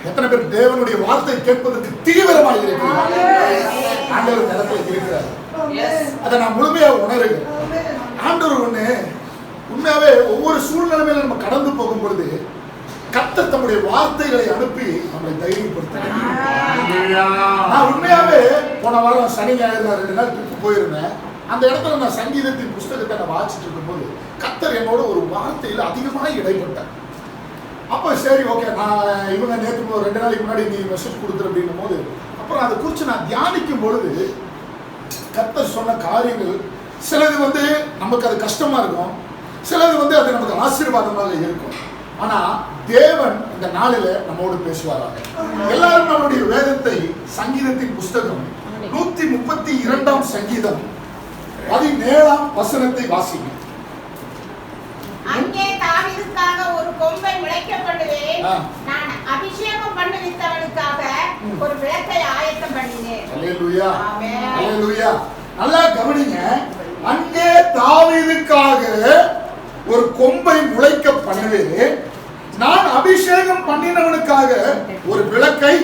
எத்தனை பேர் தேவனுடைய வார்த்தை கேட்பதற்கு தீவிரமாக இருக்கிறார்? ஆண்டவர் இடத்துல இருக்கிறார். அதை நான் முழுமையா உணர்கிறேன். ஆண்டவர் ஒண்ணு உண்மையாவே ஒவ்வொரு சூழ்நிலையில நம்ம கடந்து போகும் பொழுது கர்த்தர் தம்முடைய வார்த்தைகளை அனுப்பி நம்மளை தைரியப்படுத்த. நான் உண்மையாவே போன வாரம் சனி ஞாயிறு 2 நாள் ட்ரிப் போயிருந்தேன். அந்த இடத்துல நான் சங்கீதத்தின் புஸ்தகத்தை நான் வாசிச்சுட்டு இருக்கும்போது கர்த்தர் என்னோட ஒரு வார்த்தையில அதிகமாக இடைப்பட்டார். அப்போ சரி ஓகே, நான் இவங்க நேற்று 2 நாளைக்கு முன்னாடி நீ மெசேஜ் கொடுத்துரு அப்படின்னும் போது அப்புறம் அதை குறித்து நான் தியானிக்கும் பொழுது கர்த்தர் சொன்ன காரியங்கள் சிலது நமக்கு அது கஷ்டமா இருக்கும், சிலது அது நமக்கு ஆசீர்வாதமாக இருக்கும். ஆனா தேவன் இந்த நாளில நம்மோடு பேசுவாராக. எல்லாரும் நம்முடைய வேதத்தை சங்கீதத்தின் புஸ்தகம் 132ஆம் சங்கீதம் 17ஆம் வசனத்தை வாசிங்க. அங்கே தாவீதுக்காக ஒரு கொம்பை முளைக்கப்படுவேன், நான் அபிஷேகம் பண்ணுவித்தவனுக்காக ஒரு விளக்கை ஆயத்தம் பண்ணினேன். அல்லேலூயா, அல்லேலூயா. நல்லா கவனிங்க. அங்கே தாவீதுக்காக ஒரு கொம்பை முளைக்க பண்ணுவேன், நான் அபிஷேகம் பண்ணினவனுக்காக ஒரு விளக்கை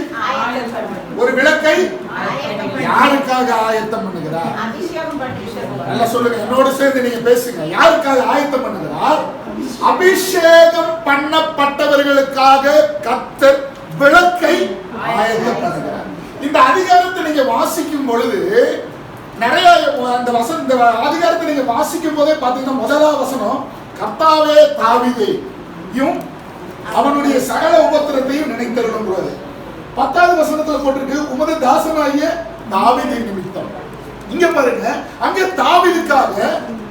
யாருக்காக ஆயத்தம் பண்ணுகிறார்? நல்லா சொல்லுங்க, என்னோட சேர்ந்து நீங்க பேசுங்க. யாருக்காக ஆயத்தம் பண்ணுகிறார்? அபிஷேகம் பண்ணப்பட்டவர்களுக்காக கர்த்தர் விளக்கை ஆயத்தம் பண்ணுகிறார். இந்த அதிகாரத்தை நீங்க வாசிக்கும் பொழுது நிறைய அந்த இந்த அதிகாரத்தை நீங்க வாசிக்கும் போதே பாத்தீங்கன்னா முதலாவது வசனம் கர்த்தாவே தாவீதையும் அவனுடைய சகல உபத்திரத்தையும் நினைத்தருளும். 10வது வசனத்துல போட்டிருக்கு உமது தாசனாகிய தாவீதை நிமித்தம். இங்க பாருங்க, அங்கே தாவீதுக்காக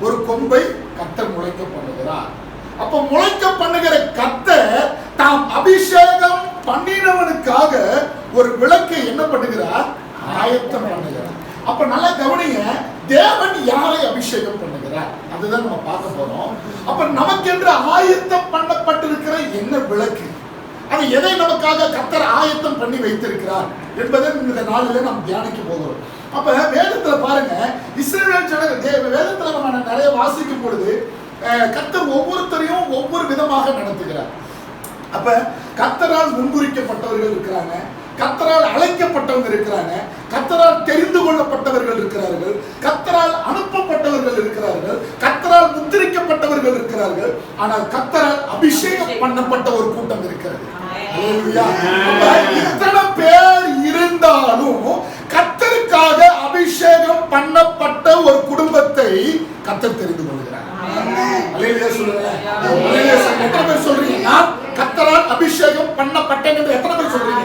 ஒரு கொம்பை கர்த்தர் முளைக்க பண்ணுகிறார். அப்ப முளைக்க பண்ணுகிற கர்த்தர் தாம் அபிஷேகம் பண்ணினவனுக்காக ஒரு விளக்கை என்ன பண்ணுகிறார்? ஆயத்தம் பண்ணுகிறார். அப்ப நல்லா கவனிங்க, தேவன் யாரை அபிஷேகம் பண்ணுகிறார் அதுதான் நம்ம பார்க்க போறோம். அப்ப நமக்கென்று ஆயத்தம் பண்ணப்பட்டிருக்கிற என்ன விளக்கு, அது எதை நமக்காக கர்த்தர் ஆயத்தம் பண்ணி வைத்திருக்கிறார் என்பதை இந்த நாளில நாம் தியானிக்க போகிறோம். அப்ப வேதத்துல பாருங்க, இஸ்ரவேல் ஜனங்கள் வேதத்துல நம்ம நிறைய வாசிக்கும் பொழுது கர்த்தர் ஒவ்வொருத்தரையும் ஒவ்வொரு விதமாக நடத்துகிறார். அப்ப கர்த்தரால் முன்குறிக்கப்பட்டவர்கள் இருக்கிறாங்க, கர்த்தரால் அழைக்கப்பட்டவங்க இருக்கிறாங்க, கர்த்தரால் தெரிந்து கொள்ளப்பட்டவர்கள் இருக்கிறார்கள், கர்த்தரால் அனுப்பப்பட்டவர்கள் இருக்கிறார்கள், கர்த்தரால் முத்திரிக்கப்பட்டவர்கள் இருக்கிறார்கள். ஆனால் கர்த்தரால் அபிஷேகம் பண்ணப்பட்ட ஒரு கூட்டம் இருக்கிறது. இத்தனை பேர் இருந்தாலும் கர்த்தருக்காக அபிஷேகம் பண்ணப்பட்ட ஒரு குடும்பத்தை கர்த்தர் தெரிந்து கொள்கிறார். அல்லேலூயா சொல்லுங்க. அல்லேலூயா சொல்லுங்க. எத்தனை பேர் சொல்றீங்க நான் கர்த்தரால் அபிஷேகம் பண்ணப்பட்டேன் என்று எத்தனை பேர் சொல்றீங்க?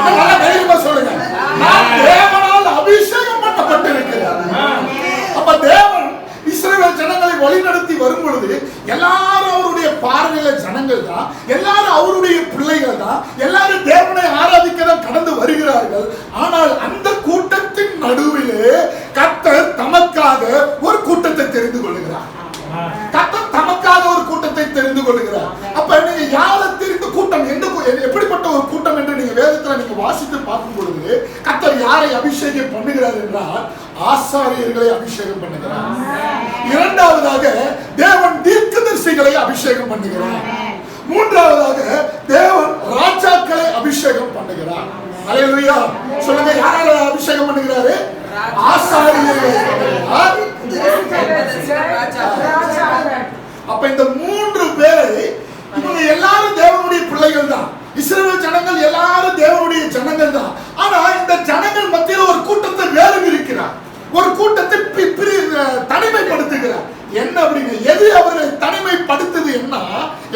நல்லா தைரியமா சொல்லுங்க. நான் தேவனால் அபிஷேகம் பண்ணப்பட்டிருக்கிறேன். அப்ப தேவன் இஸ்ரவேல் ஜனங்களை வழிநடத்தி வரும் பொழுது எல்லாரும் அவருடைய பார்வையில ஜனங்கள் தான், எல்லாரும் அவருடைய பிள்ளைகள் தான், எல்லாரும் தேவனை ஆராதிக்க தான் கடந்து வருகிறார்கள். ஆனால் அந்த கூட்டத்தின் நடுவிலே கர்த்தர் தமக்காக ஒரு கூட்டத்தை தெரிந்து கொள்கிறார். கர்த்தர் தமக்காக ஒரு கூட்டத்தை தெரிந்து கொள்கிறார். அப்ப நீங்க யாரை தெரிந்து கூட்டம் எப்படிப்பட்ட ஒரு கூட்டம் என்று நீங்க வேதத்துல நீங்க வாசித்து பார்க்கும் பொழுது கர்த்தர் யாரை அபிஷேகம் பண்ணுகிறார் என்றால் ஆசாரியர்களை அபிஷேகம் பண்ணுகிறார். இரண்டாவதாக தேவன் தீர்க்கதரிசிகளை அபிஷேகம் பண்ணுகிறார். மூன்றாவதாக தேவன் ராஜாக்களை அபிஷேகம் பண்ணுகிறார். அல்லேலூயா சொல்லுங்க. யாரால அபிஷேகம் பண்ணுகிறாரு? ஆசாரியர்கள். அப்ப இந்த 3 பேரை இவங்க எல்லாரும் தேவனுடைய பிள்ளைகள் தான். இஸ்ரவேல் ஜனங்கள் எல்லாரும் தேவனுடைய ஜனங்கள் தான். ஆனா இந்த ஜனங்கள் மத்தியில் ஒரு கூட்டத்தை வேறு இருக்கிறார், ஒரு கூட்டத்தை தனிமைப்படுத்துகிறார். என்ன அப்படிங்க? எது அவர்களை தனிமைப்படுத்துது என்ன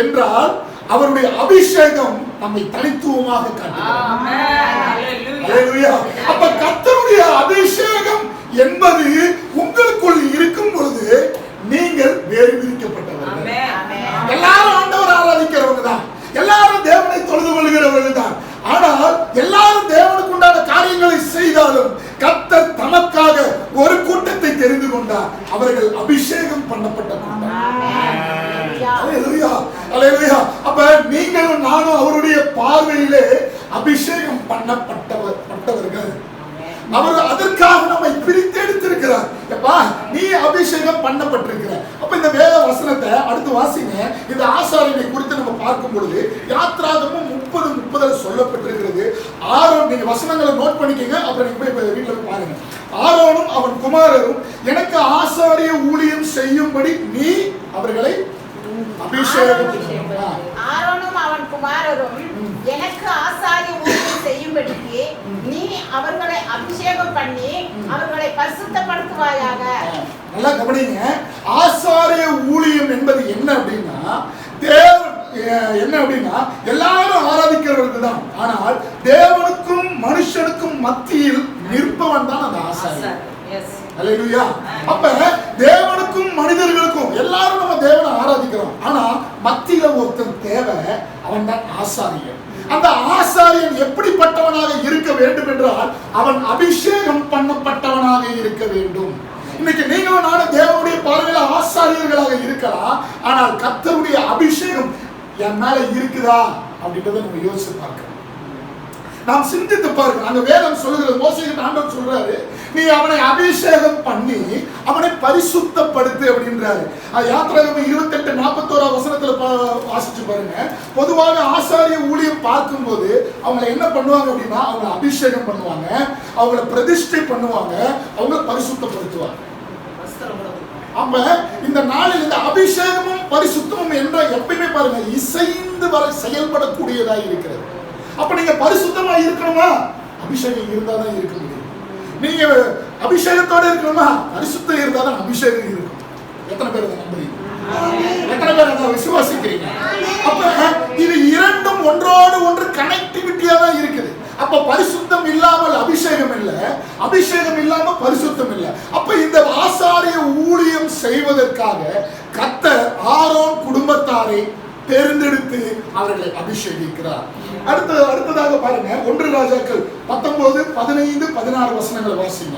என்றால் அவருடைய அபிஷேகம் நம்மை தனித்துவமாக காட்டுகிறது. அப்ப கர்த்தருடைய அபிஷேகம் என்பது உங்களுக்குள் இருக்கும் பொழுது நீங்கள் வேறு விரிக்கப்பட்டவர்கள். எல்லாரும் ஆண்டவர் ஆராதிக்கிறவங்க தான், எல்லாரும் தேவனை தொழுது கொள்கிறவர்கள் தான். ஆனால் எல்லாரும் தேவனுக்கு உண்டான காரியங்களை செய்தாலும் கர்த்தர் தமக்காக ஒரு கூட்டத்தை தெரிந்து கொண்டார். அவர்கள் அபிஷேகம் பண்ணப்பட்ட கூட்டம். அல்லேலூயா, அல்லேலூயா. அப்ப நீங்களும் நானும் அவருடைய பார்வையிலே அபிஷேகம் பண்ணப்பட்டவர்கள். அவர் அதற்காக நம்மை பிரித்து எடுத்திருக்கிறார். நீ அபிஷேகம் பண்ணப்பட்டிருக்கிற. அப்ப இந்த வேத வசனத்தை அடுத்து வாசிங்க. இந்த ஆசாரியனை குறித்து நம்ம பார்க்கும் பொழுது யாத்ராகமும் 30:30 சொல்லப்பட்டிருக்கிறது. ஆரோன், நீங்க வசனங்களை நோட் பண்ணிக்கங்க, அப்புறம் நீங்க போய் வீட்டுல போய் பாருங்க. ஆரோனும் அவன் குமாரரும் எனக்கு ஆசாரிய ஊழியம் செய்யும்படி நீ அவர்களை அபிஷேகம். ஆரோனும் அவன் குமாரரும் எனக்கு ஆசாரிய ஊழியம் செய்யும்படிக்கு நீ அவர்களை அபிஷேகம் பண்ணி அவர்களை பரிசுத்தப்படுத்துவாயாக. நல்லா கவனிங்க. ஆசாரிய ஊழியம் என்பது என்ன அப்படின்னா, தேவன் என்ன அப்படின்னா எல்லாரும் ஆராதிக்கிறவர்கள் தான். ஆனால் தேவனுக்கும் மனுஷனுக்கும் மத்தியில் நிற்பவன் தான் அந்த ஆசாரியன். அல்லேலூயா. அப்ப தேவனுக்கும் மனிதர்களுக்கும் எல்லாரும் நம்ம தேவனை ஆராதிக்கிறோம். ஆனா மத்தியில ஒருத்தன் தேவை, அவன் தான் ஆசாரியன். அந்த ஆசாரியன் எப்படிப்பட்டவனாக இருக்க வேண்டும் என்றால் அவன் அபிஷேகம் பண்ணப்பட்டவனாக இருக்க வேண்டும். இன்னைக்கு நீங்களும் நானும் தேவனுடைய பார்வையில ஆசாரியர்களாக இருக்கலாம். ஆனால் கர்த்தருடைய அபிஷேகம் என் மேல இருக்குதா அப்படின்றத நம்ம யோசிச்சு பார்க்கிறோம். நாம் சிந்தித்து பார்க்கிறோம். அந்த வேதம் சொல்லுகிறது, மோசேக்கு ஆண்டவர் சொல்றாரு, நீ அவனை அபிஷேகம் பண்ணி அவனை பரிசுத்தப்படுத்து அப்படின்றாரு. யாத்ராகமம் 28:41 வசனத்துல வாசிச்சு பாருங்க. பொதுவாக ஆசாரிய ஊழியம் பார்க்கும்போது அவங்க என்ன பண்ணுவாங்க அப்படின்னா, அவங்களை அபிஷேகம் பண்ணுவாங்க, அவங்களை பிரதிஷ்டை பண்ணுவாங்க, அவங்களை பரிசுத்தப்படுத்துவாங்க. அப்ப இந்த நாளில் இந்த அபிஷேகமும் பரிசுத்தமும் என்ற எப்பயுமே பாருங்க இசைந்து வர செயல்படக்கூடியதாக இருக்கிறது. அப்ப நீங்க பரிசுத்தமா இருக்கணுமா, அபிஷேகம் இருந்தாதான் இருக்க முடியும். நீங்க அபிஷேகத்தோட இருக்கணுமா, பரிசுத்தம் இருந்தாதான் அபிஷேகம் இருக்கும். எத்தனை பேர் அதை நம்புறீங்க? எத்தனை பேர் அதை விசுவாசிக்கிறீங்க? அப்ப இது இரண்டும் ஒன்றோடு ஒன்று கனெக்டிவிட்டியா தான் இருக்குது. அப்ப பரிசுத்தம் இல்லாமல் அபிஷேகம் இல்ல, அபிஷேகம் இல்லாம பரிசுத்தம் இல்ல. அப்ப இந்த ஆசாரிய ஊழியம் செய்வதற்காக கர்த்தர் ஆரோன் குடும்பத்தாரை தேர்ந்தெடுத்து அவர்களை அபிஷேகிக்கிறார். அடுத்ததாக பாருங்க, 1 ராஜாக்கள் 19, 15, 16 வசனங்களை வாசிங்க.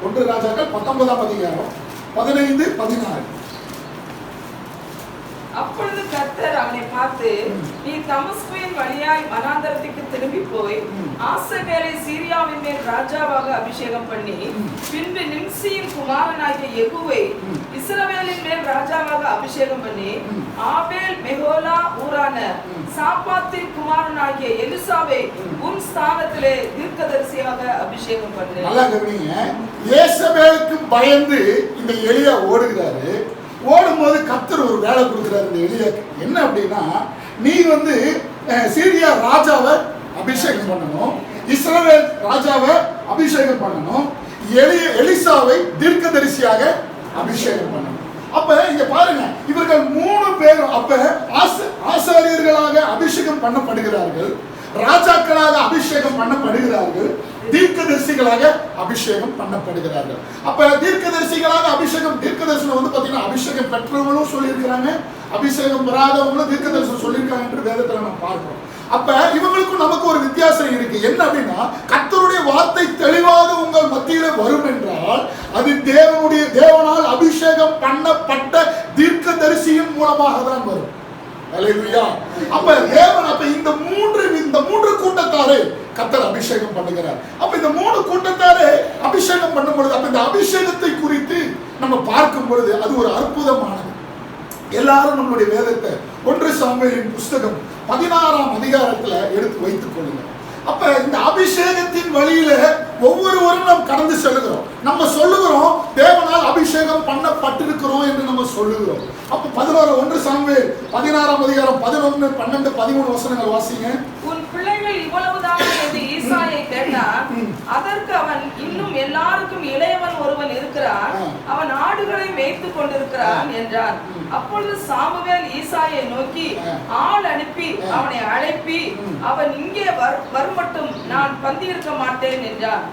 1 ராஜாக்கள் 19ஆம் அதிகாரம் 15, 16. அப்பொழுது கர்த்தர் அவனை பார்த்து, நீ தமஸ்குவின் வழியாய் வனாந்தரத்துக்கு திரும்பி போய் ஆசகேலை சீரியாவின் மேல் ராஜாவாக அபிஷேகம் பண்ணி பின்பு நிம்சியின் குமாரனாகிய யெகூவை இஸ்ரவேலின் மேல் ராஜாவாக அபிஷேகம் பண்ணி ஆபேல் மெகோலா ஊரான சாப்பாத்தின் குமாரனாகிய எலிசாவை உன் ஸ்தானத்திலே தீர்க்கதரிசியாக அபிஷேகம் பண்ணு. நல்லா கவனிங்க. யேசபேலுக்கு பயந்து இந்த எலியா ஓடுகிறாரு. ஓடும்போது கர்த்தர் ஒரு வேலை கொடுக்கிறார் இந்த எலியாக்கு. என்ன அப்படின்னா, நீ சீரியா ராஜாவை அபிஷேகம் பண்ணணும், இஸ்ரவேல் ராஜாவை அபிஷேகம் பண்ணணும், எலிசாவை தீர்க்கதரிசியாக அபிஷேகம் பண்ணணும். அப்ப இங்க பாருங்க, இவர்கள் 3 பேரும் அப்ப ஆசாரியர்களாக அபிஷேகம் பண்ணப்படுகிறார்கள், ராஜாக்களாக அபிஷேகம் பண்ணப்படுகிறார்கள், தீர்க்கதரிசிகளாக அபிஷேகம் பண்ணப்படுகிறார்கள். அப்ப தீர்க்கதரிசிகளாக அபிஷேகம், தீர்க்கதரிசனம் பாத்தீங்கன்னா அபிஷேகம் பெற்றவங்களும் சொல்லியிருக்கிறாங்க, அபிஷேகம் பெறாதவங்களும் தீர்க்கதரிசனம் சொல்லியிருக்காங்க என்று வேதத்துல நம்ம பார்க்கிறோம். அப்ப இவங்களுக்கும் நமக்கு ஒரு வித்தியாசம் இருக்கு. என்ன அப்படின்னா, கர்த்தருடைய வார்த்தை தெளிவாக உங்கள் மத்தியில வரும் என்றால் அது தேவனால் அபிஷேகம் பண்ணப்பட்ட தீர்க்கதரிசியின் மூலமாக தான் வரும். அப்ப தேவன் இந்த மூன்று கூட்டத்தாரை கர்த்தர் அபிஷேகம் பண்ணுகிறார். அப்ப இந்த 3 கூட்டத்தாரை அபிஷேகம் பண்ணும் பொழுது, அப்ப இந்த அபிஷேகத்தை குறித்து நம்ம பார்க்கும் பொழுது அது ஒரு அற்புதமானது. எல்லாரும் நம்மளுடைய வேதத்தை 1 சாமுவேலின் புஸ்தகம் 16ஆம் அதிகாரத்துல எடுத்து வைத்துக் கொள்ளுங்க. அப்ப இந்த அபிஷேகத்தின் வழியில ஒவ்வொருவரும் நாம் கடந்து செல்லுகிறோம். நம்ம சொல்லுகிறோம் தேவனால் அபிஷேகம் பண்ணப்பட்டிருக்கிறோம் என்று நம்ம சொல்லுகிறோம். அப்ப 1 சாமுவேல் 16ஆம் அதிகாரம் 11, 12, 13 வசனங்கள் வாசிங்க. உன் பிள்ளைகள் இவ்வளவுதான் என்று ஈசாயை கேட்டார். அதற்கு அவன், இன்னும் எல்லாருக்கும் இளையவன் ஒருவன் இருக்கிறான், அவன் ஆடுகளை மேய்த்துக் கொண்டிருக்கிறான் என்றான். அப்பொழுது சாமுவேல் ஈசாயை நோக்கி, ஆள் அனுப்பி அவனை அழைப்பி அவன் இங்கே வருமட்டும் நான் பந்தியிருக்க மாட்டேன் என்றான்.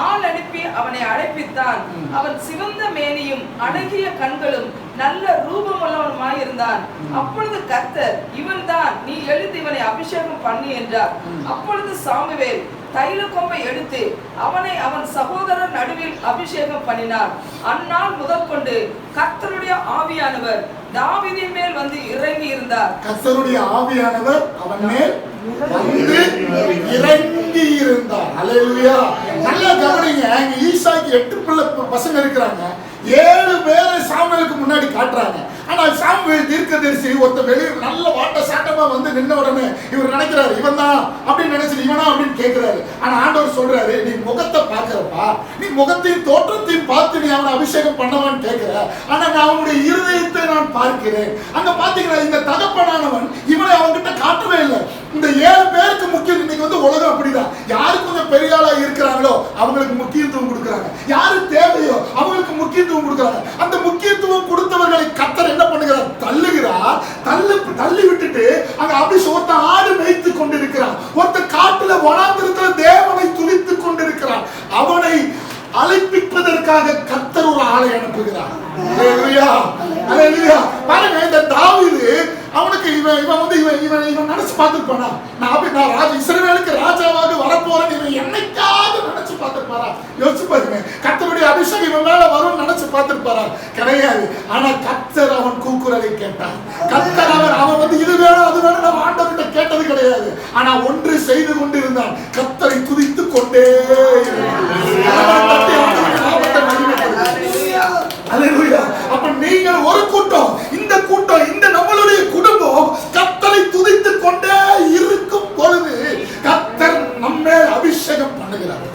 ஆள் அனுப்பி அவனை அழைப்பித்தான். அவன் சிவந்த மேனியும் அழகிய கண்களும் நல்ல ரூபமுள்ளவனுமாயிருந்தான். அப்பொழுது கர்த்தர், இவன் தான், நீ எழுந்து இவனை அபிஷேகம் பண்ணி என்றார். அப்பொழுது சாமுவேல் தைல கொம்பை எடுத்து அவனை அவன் சகோதரர் நடுவில் அபிஷேகம் பண்ணினார். அந்நாள் முதற்கொண்டு கர்த்தருடைய ஆவியானவர் தாவீதின் மேல் இறங்கி இருந்தார். கர்த்தருடைய ஆவியானவர் அவன் மேல் வந்து இறங்கி இருந்தார். அல்லேலூயா. நல்லா கவனிங்க. ஈசாய்க்கு 8 பசங்க இருக்கிறாங்க. 7 பேரை சாமுவேலுக்கு முன்னாடி காட்டுறாங்க. ஆனா சாமுவேல் தீர்க்கதரிசி ஒருத்த வெளியே நல்ல வாட்ட சாட்டமா வந்து நின்ன உடனே இவர் நினைக்கிறாரு இவன் தான் அப்படின்னு நினைச்சு இவனா அப்படின்னு கேட்கிறாரு. ஆனா ஆண்டவர் சொல்றாரு, நீ முகத்தை பாக்குறப்பா, நீ முகத்தையும் தோற்றத்தையும் பார்த்து நீ அவனை அபிஷேகம் பண்ணவான்னு கேட்கிற. ஆனா நான் அவனுடைய இருதயத்தை நான் பார்க்கிறேன். அங்க பாத்தீங்கன்னா இந்த தகப்பனானவன் இவனை அவன்கிட்ட காட்டவே இல்லை. இந்த 7 பேருக்கு முக்கியம். இன்னைக்கு வந்து உலகம் அப்படிதான். யாரு கொஞ்சம் பெரிய ஆளா இருக்கிறாங்களோ அவங்களுக்கு முக்கியத்துவம் கொடுக்குறாங்க. யாரு தேவையோ அவங்களுக்கு முக்கியத்துவம் கொடுக்குறாங்க. அந்த முக்கியத்துவம் கொடுத்தவர்களை கர்த்தர் என்ன பண்ணுகிறார்? தள்ளுகிறார். தள்ளி விட்டுட்டு அங்க ஒருத்த ஆடு மேய்த்து கொண்டிருக்கிறான். ஒருத்த காட்டுல வனாந்திரத்துல தேவனை துதித்துக் கொண்டிருக்கிறான். அவனை அழைப்பிப்பதற்காக கர்த்தர் ஒரு ஆளை அனுப்புகிறார். அல்லேலூயா, அல்லேலூயா. பாருங்க, இந்த தாவீது அவனுக்கு இவன் நினைச்சு பார்த்துருப்பானா? நான் இஸ்ரவேலுக்கு ராஜாவாக வரப்போறேன் இவன் என்னைக்காவது நினைச்சு பார்த்திருப்பாரா? யோசிச்சு பாருங்க. கர்த்தருடைய அபிஷேகம் இவன் மேல வரும் நினைச்சு பார்த்திருப்பாரா? கிடையாது. ஆனா கர்த்தர் அவன் கூக்குரலை கேட்டான். கர்த்தர் அவன் வந்து இது வேணும் அது வேணும் நம்ம ஆண்டவர்கிட்ட கேட்டது கிடையாது. ஆனா ஒன்று செய்து கொண்டிருந்தான், கர்த்தரை துதித்துக் கொண்டே அப்ப நீங்கள் ஒரு கூட்டம், இந்த கூட்டம், இந்த நம்மளுடைய குடும்பம் கர்த்தரை துதித்துக் கொண்டே இருக்கும் பொழுது கர்த்தர் நம்மை அபிஷேகம் பண்ணுகிறார்.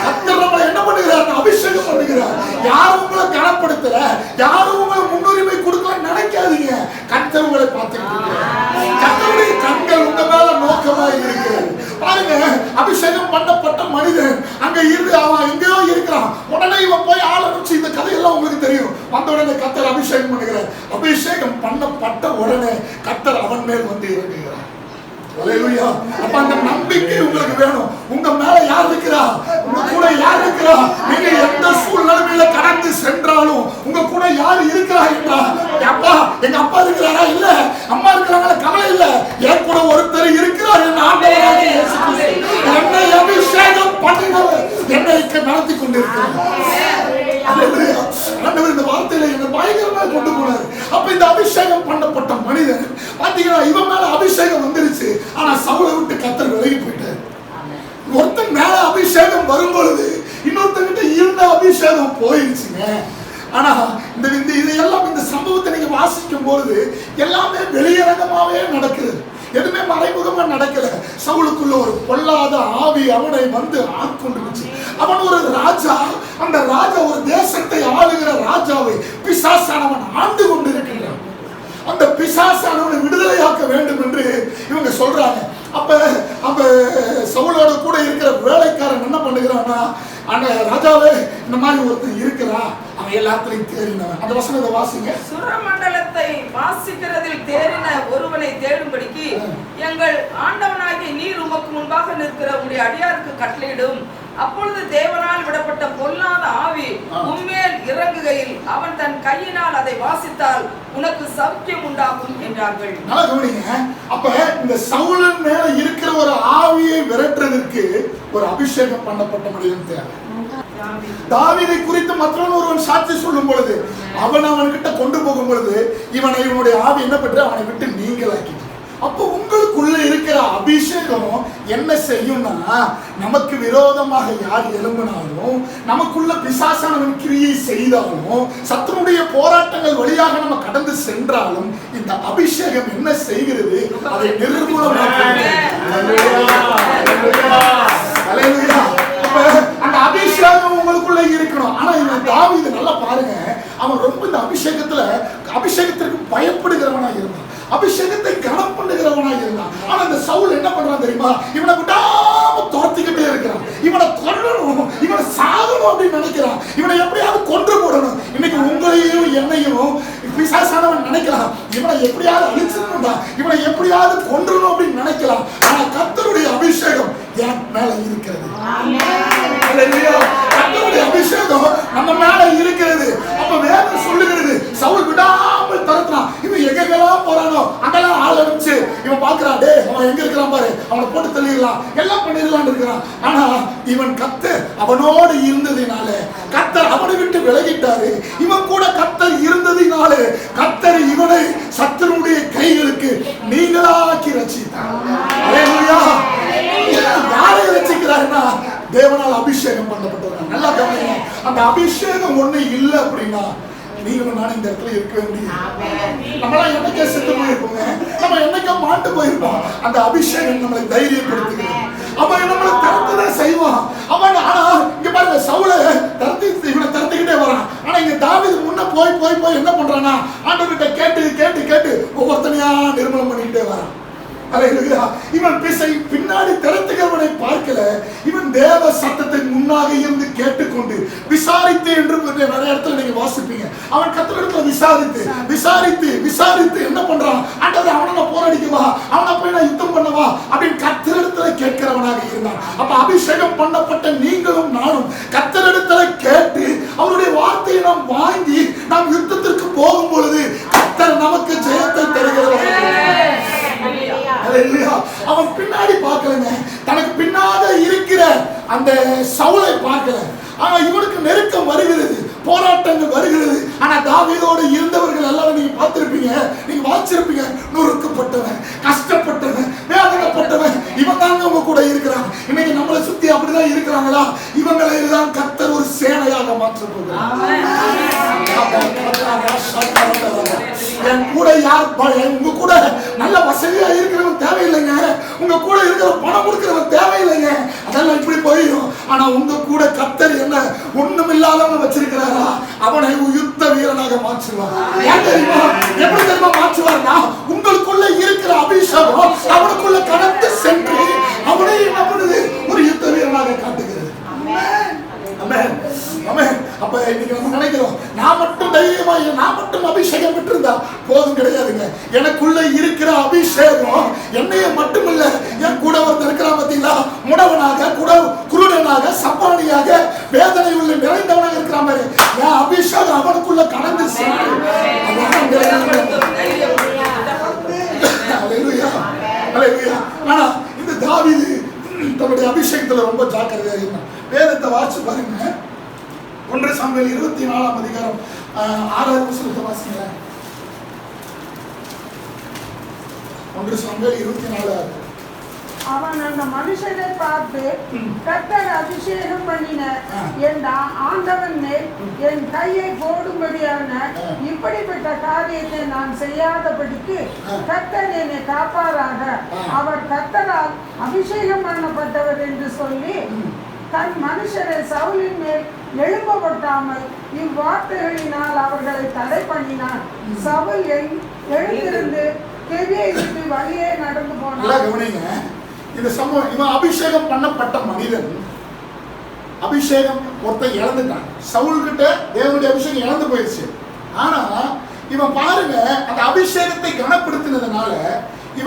கர்த்தர் நம்மளை என்ன பண்ணுகிறார்? அபிஷேகம் பண்ணுகிறார். யாரும் உங்களை கனப்படுத்தல, யாரும் உங்களை முன்னுரிமை கொடுக்கல நினைக்காதீங்க. கர்த்தர் உங்களை பார்த்துக்கிட்டு இருக்கிறார். கர்த்தருடைய கண்கள் உங்க மேல நோக்கமா இருக்கிறது. பாருங்க, அபிஷேகம் பண்ணப்பட்ட மனிதன் அங்க இருந்து அவன் எங்கேயோ இருக்கிறான். உடனே இவன் போய் ஆரம்பிச்சு, இந்த கதையெல்லாம் உங்களுக்கு தெரியும். வந்த உடனே கர்த்தர் அபிஷேகம் பண்ணுகிறார். அபிஷேகம் பண்ணப்பட்ட உடனே கர்த்தர் அவன் மேல் வந்து இறங்குகிறார். அல்லேலூயா. அப்ப அந்த நம்பிக்கை உங்களுக்கு வேணும். உங்க மேல யார் இருக்கிறா? உங்க கூட யார் இருக்கிறா? நீங்க எந்த சூழ்நிலையில கடந்து சென்றாலும் உங்க கூட யார் இருக்கிறா என்றா, அப்பா எங்க அப்பா இருக்கிறாரா? இல்ல. அம்மா இருக்கிறாங்களா? கவலை இல்ல. என் கூட ஒருத்தர் இருக்கிறார். என் ஆண்டவராக இயேசு கிறிஸ்து என்னை அபிஷேகம் பண்ணினவர் என்னை நடத்தி கொண்டிருக்கிறார். ஆண்டவர் இந்த வார்த்தையில என்ன பயங்கரமா கொண்டு போனாரு. அப்ப இந்த அபிஷேகம் பண்ணப்பட்ட மனிதன் பாத்தீங்கன்னா இவன் மேல அபிஷேகம் வந்துருச்சு. ஆனா சவுலை விட்டு கர்த்தர் விலகி போயிட்டாரு. ஒருத்தன் மேல அபிஷேகம் வரும் பொழுது இன்னொருத்தங்கிட்ட இருந்த அபிஷேகம் போயிருச்சுங்க. ஆனா இதெல்லாம் இந்த சம்பவத்தை நீங்க வாசிக்கும் பொழுது எல்லாமே வெளியரங்கமாவே நடக்கிறது. எதுவுமே மறைமுகமா நடக்கல. சவுலுக்குள்ள ஒரு பொல்லாத ஆவி அவனை வந்து ஆட்கொண்டுச்சு. அவன் ஒரு ராஜா. அந்த ராஜா ஒரு தேசத்தை ஆளுகிற ராஜாவை பிசாசானவன் ஆண்டு கொண்டிருக்கிறான். அந்த பிசாசானவனை விடுதலையாக்க வேண்டும் என்று இவங்க சொல்றாங்க. அப்ப சவுலோட கூட இருக்கிற வேலைக்காரன் என்ன பண்ணுகிறான்னா, அந்த ராஜாவே இந்த மாதிரி ஒருத்தர் இருக்கிறா, அவன் எல்லாத்திலையும் தேறினவன். அந்த வசனத்தை வாசிங்க. சுரமண்டலத்தை வாசிக்கிறதில் தேறின ஒருவனை தேடும்படிக்கு எங்கள் ஆண்டவனாகிய நீர் உமக்கு முன்பாக நிற்கிற உடைய அடியாருக்கு கட்டளையிடும். அப்பொழுது தேவனால் விடப்பட்ட பொல்லாத ஆவி உம்மேல் இறங்குகையில் அவன் தன் கையினால் அதை வாசித்தால் உனக்கு சௌக்கியம் உண்டாகும் என்றார்கள். நல்லா கவனிங்க. அப்ப இந்த சவுலின் மேல இருக்கிற ஒரு ஆவியை விரட்டுறதுக்கு ஒரு அபிஷேகம் பண்ணப்பட்ட மனிதன் தேவை. தாவீதை குறித்து மற்றவன் ஒருவன் சாட்சி சொல்லும் பொழுது அவன்கிட்ட கொண்டு போகும் பொழுது இவனுடைய ஆவி என்ன பெற்று அவனை விட்டு நீங்களாக்கி. அப்போ உங்களுக்குள்ள இருக்கிற அபிஷேகம் என்ன செய்யும்னா, நமக்கு விரோதமாக யார் எழும்பினாலும், நமக்குள்ள பிசாசானவன் கிரியை செய்தாலும், சத்துருடைய போராட்டங்கள் வழியாக நம்ம கடந்து சென்றாலும் இந்த அபிஷேகம் என்ன செய்கிறது? அதை நிர்மூலமாக்குகிறது. அந்த அபிஷேகம் உங்களுக்குள்ள இருக்கணும். ஆனா இந்த தாவீது நல்லா பாருங்க, அவன் ரொம்ப இந்த அபிஷேகத்திற்கு பயப்படுகிறவனா இருந்தான். அபிஷேகத்தை கனம் பண்ணுகிறவனா இருந்தான். ஆனா இந்த சவுல் என்ன பண்றான் தெரியுமா? இவனை விடாம துரத்திக்கிட்டே இருக்கிறான். இவனை கொல்லணும், இவனை சாகணும் அப்படின்னு நினைக்கிறான். இவனை எப்படியாவது கொன்று போடணும். இன்னைக்கு உங்களையும் என்னையும் பிசாசானவன் நினைக்கலாம், இவனை எப்படியாவது அழிச்சிடணும்டா, இவனை எப்படியாவது கொன்றணும் அப்படின்னு நினைக்கலாம். ஆனா கர்த்தருடைய அபிஷேகம் என் மேல இருக்கிறது. கர்த்தருடைய அபிஷேகம் நம்ம மேல இருக்கிறது. அப்ப வேதம் சொல்லுகிறது, சவுல் விடாமல் தரத்துறான். இவன் எங்கெல்லாம் போறானோ அங்கெல்லாம் ஆள் அனுப்பிச்சு இவன் பாக்குறான், டே அவன் எங்க இருக்கிறான் பாரு, அவனை போட்டு தள்ளிடலாம், எல்லாம் பண்ணிடலான்னு இருக்கிறான். ஆனா இவன் கர்த்தர் அவனோடு இருந்ததினால கர்த்தர் அவனை விட்டு விலகிட்டாரு. இவன் கூட கர்த்தர் இருந்ததினால கர்த்தர் இவனை சத்துருடைய கைகளுக்கு நீங்களாக்கி ரட்சித்தார். அல்லேலூயா. தேவனால் அபிஷேகம் பண்ணப்பட்டவங்க. நல்லா கவனிங்க, அந்த அபிஷேகம் ஒண்ணு இல்லை அப்படின்னா நீங்களும் நானும் இந்த இடத்துல இருக்க வேண்டியது. நம்மளாம் என்னைக்கே செத்து போயிருப்போங்க, நம்ம என்னைக்கோ மாட்டு போயிருப்போம். அந்த அபிஷேகம் நம்மளை தைரியப்படுத்துகிறது. அவன் நம்மளை திறந்துதான் செய்வான். அவன் ஆனா இங்க பாருங்க, சவுல இவனை திறந்துக்கிட்டே வரான். ஆனா இங்க தாவீது முன்ன போய் போய் போய் என்ன பண்றானா, ஆண்டவர்கிட்ட கேட்டு கேட்டு கேட்டு ஒவ்வொருத்தனையா நிர்மூலம் பண்ணிக்கிட்டே வரான். இவன் பின்னாடி திறத்துகிறவனை பார்க்கல, இவன் தேவ சத்தத்தை முன்னாக இருந்து கேட்டுக்கொண்டு விசாரித்து என்று நிறைய இடத்துல நீங்க வாசிப்பீங்க. அவன் கர்த்தரிடத்துல விசாரித்து விசாரித்து விசாரித்து என்ன பண்றான், ஆண்டவரே அவனை போராடிக்கவா, அவனை போய் நான் யுத்தம் பண்ணவா அப்படின்னு கர்த்தரிடத்துல கேட்கிறவனாக இருந்தான். அப்ப அபிஷேகம் பண்ணப்பட்ட நீங்களும் நானும் கர்த்தரிடத்துல கேட்டு அவருடைய வார்த்தையை நாம் வாங்கி நாம் யுத்தத்திற்கு போகும் பொழுது கர்த்தர் நமக்கு ஜெயத்தை தருகிறவர். அவன் பின்னாடி பார்க்கலங்க, தனக்கு பின்னாக இருக்கிற அந்த சவுலை பார்க்கல. ஆனா இவனுக்கு நெருக்கம் வருகிறது, போராட்டங்கள் வருகிறது. ஆனா தாவீதோடு இருந்தவர்கள் எல்லாரும் நீங்க பார்த்திருப்பீங்க, நீங்க வாசிச்சிருப்பீங்க. நொறுக்கப்பட்டவன், கஷ்டப்பட்டவன், வேதனைப்பட்டவன் இவன் தாங்க உங்க கூட இருக்கிறான். இன்னைக்கு நம்மளை சுத்தி அப்படிதான் இருக்கிறாங்களா? இவங்களை தான் கர்த்தர் ஒரு சேனையாக மாற்ற போகிறார். என் கூட யார், உங்க கூட நல்ல வசதியா இருக்கிறவன் தேவையில்லைங்க, உங்க கூட இருக்கிற பணம் கொடுக்கிறவன் தேவையில்லைங்க, அதெல்லாம் இப்படி போயிடும். ஆனா உங்க கூட கர்த்தர் என்ன ஒண்ணும் இல்லாதவன் வச்சிருக்கிறாரா, அவனை யுத்த வீரனாக மாற்றுவார். ஏன் தெரியுமா? எப்படி தெரியுமா மாற்றுவார்னா, உங்களுக்குள்ள இருக்கிற அபிஷேகம் அவனுக்குள்ள கடந்து சென்று அவனை என்ன பண்ணுது, ஒரு யுத்த வீரனாக காட்டுகிறது. அப்ப இன்னைக்கு நம்ம நினைக்கிறோம், நான் மட்டும் தைரியமா, நான் மட்டும் அபிஷேகம் பெற்றிருந்தா போதும். கிடையாதுங்க. எனக்குள்ள இருக்கிற அபிஷேகம் என்னைய மட்டும் இல்ல, என் கூட ஒருத்தர் இருக்கிறா பார்த்தீங்களா, முடவனாக, குருடனாக, சப்பானியாக, வேதனை உள்ள நிறைந்தவனாக இருக்கிற மாதிரி என் அபிஷேகம் அவனுக்குள்ள கடந்து சென்று ஆனா இந்த தாவீது தன்னுடைய அபிஷேகத்துல ரொம்ப ஜாக்கிரதையா இருந்தான். வேதத்தை வாசிச்சு பாருங்க. 1 சாமுவேல் 24ஆம் அதிகாரம் 6வது வசனத்தை வாசிங்க. 1 சாமுவேல் 24. அவன் அந்த மனுஷனை பார்த்து, கர்த்தர் அபிஷேகம் பண்ணின என் ஆண்டவன் மேல் என் கையை போடும்படியான இப்படிப்பட்ட காரியத்தை நான் செய்யாதபடிக்கு கர்த்தர் என்னை காப்பாராக, அவர் கர்த்தரால் அபிஷேகம் பண்ணப்பட்டவர் என்று சொல்லி தன் மனுஷரை சவுலின் மேல் எழும்பப்பட்டாமல் இவ்வார்த்தைகளினால் அவர்களை தடை பண்ணினான். சவுல் எழுந்திருந்து கெபியை விட்டு வழியே நடந்து போனான். இந்த சம்பவம், இவன் அபிஷேகம் பண்ணப்பட்ட மனிதன், அபிஷேகம் ஒருத்தன் இழந்துட்டான். சவுல் கிட்ட தேவனுடைய அபிஷேகம் இழந்து போயிடுச்சு. ஆனா இவன் பாருங்க, அந்த அபிஷேகத்தை கனப்படுத்தினதுனால